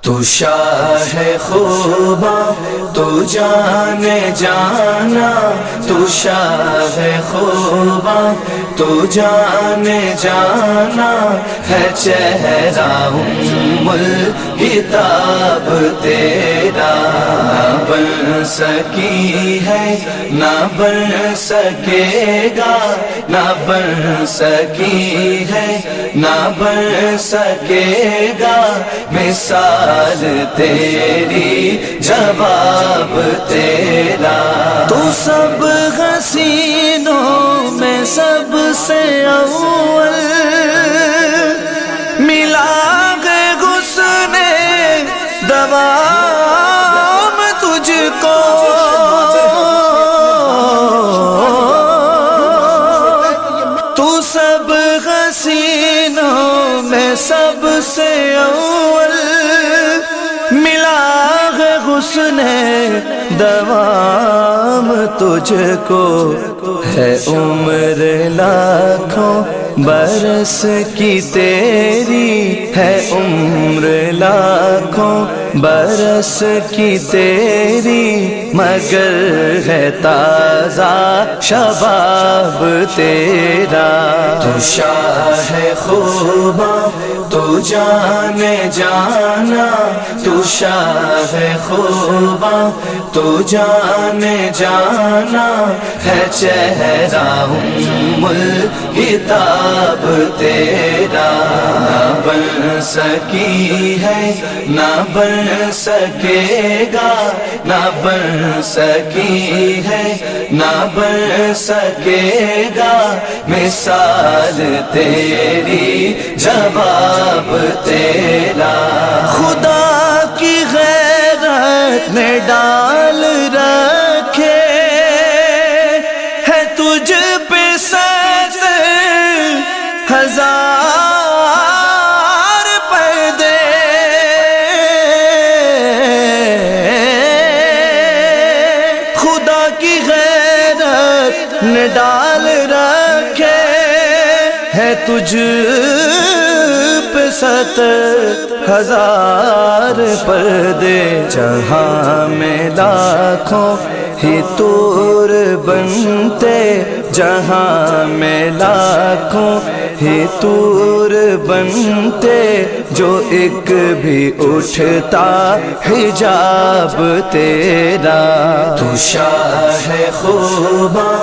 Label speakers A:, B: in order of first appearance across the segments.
A: تو شاہ خوباں تو جانے جانا، تو شاہ خوباں تو جانے جانا، ہے چہرہ الکتاب تیرا، نہ بن سکی ہے نہ بن سکے گا، نہ بن سکی ہے نہ بن سکے گا، مثال تیری جواب تیرا۔ تو سب حسینوں میں سب سے اول، ملا ہے حسن دوام تجھ کو، تو سب حسینوں میں سب سے اول، ملا ہے حسن دوام تجھ کو، ہے عمر لاکھوں برس کی تیری، ہے عمر لاکھوں برس کی تیری، مگر ہے تازہ شباب تیرا۔ تو شاہ خوباں تو جانے جانا، تو شاہ خوباں تو جانے جانا، ہے چہرہ الکتاب تیرا، نہ بن سکی ہے نہ بن سکے گا، نہ بن سکی ہے نہ بن سکے گا، مثال تیری جواب تیرا۔ خدا کی غیرت نے ڈال رکھے ہے تجھ پہ 70,000 پردے، خدا کی غیرت نے ڈال رکھے ہے تجھ پہ 70,000 پردے، جہاں میں لاکھوں ہی طور بنتے، جہاں میں لاکھوں ہی طور بنتے، جو ایک بھی اٹھتا حجاب تیرا۔ تو شاہ خوباں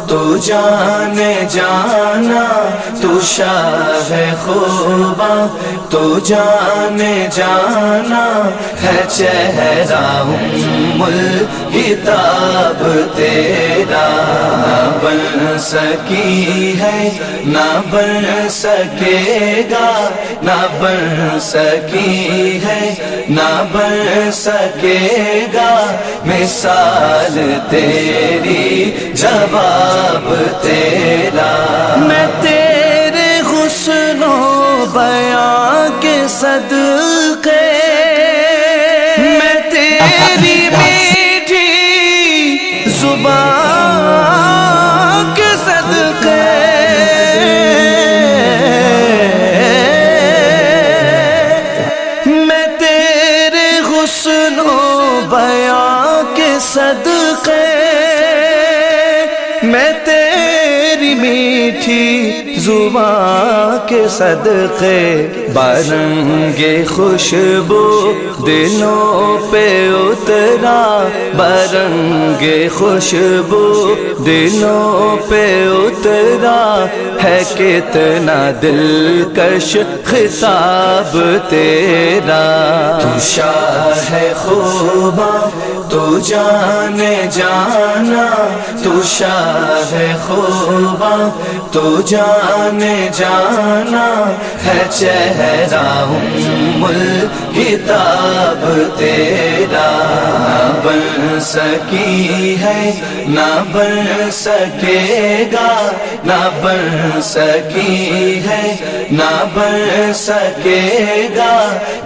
A: تو جانے جانا، تو شاہ خوباں تو جانے جانا، ہے چہرہ الکتاب تیرا، نہ بن سکی ہے نہ بن سکے گا، نہ بن سکی ہے نہ بن سکے گا، مثال تیری جواب تیرا۔ میں تیرے حسن و بیاں کے صدقے، میں تیری میٹھی زبان کے صدقے، میں تیرے حسن و بیاں کے صدقے، میں تیری میٹھی زبان کے صدقے، برنگ خوشبو دلوں پہ اترا، برنگ خوشبو دلوں پہ اترا، ہے کتنا دلکش خطاب تیرا۔ تو شاہ خوباں تو جانے جانا، تو شاہ خوباں تو جانے جانا، ہے چہرہ الکتاب تیرا، نہ بن سکی ہے نہ بن سکے گا، نہ بن سکی ہے نہ بن سکے گا،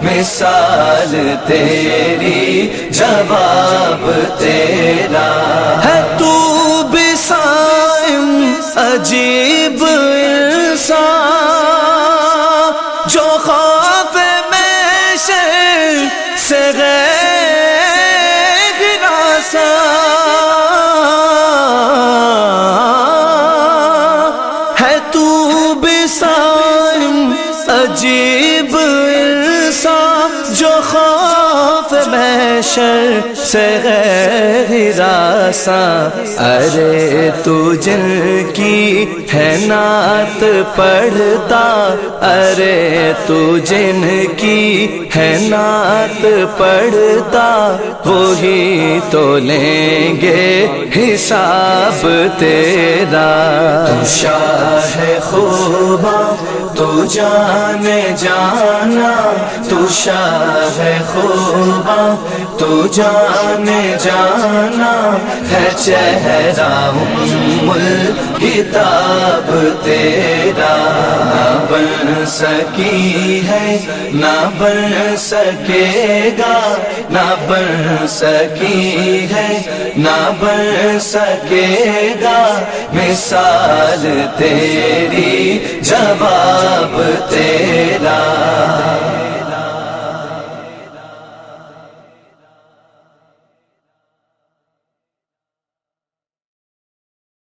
A: مثال تیری جواب تیرا۔ ہے تو بھی صائم عجیب انسان، جو خوف میں جو خوف محشر سے غیر ہراساں، ارے تو جن کی ہے نعت پڑھتا، ارے تو جن کی ہے نعت پڑھتا، وہی تو لیں گے حساب تیرا۔ تو شاہ خوباں تو جان جانا، تو شاہ خوباں تو جان جانا، ہے چہرہ الکتاب تیرا۔ نہ بن سکی ہے نہ بن سکے گا، نہ بن سکی ہے نہ بن سکے گا، مثال تیری جواب تیرا۔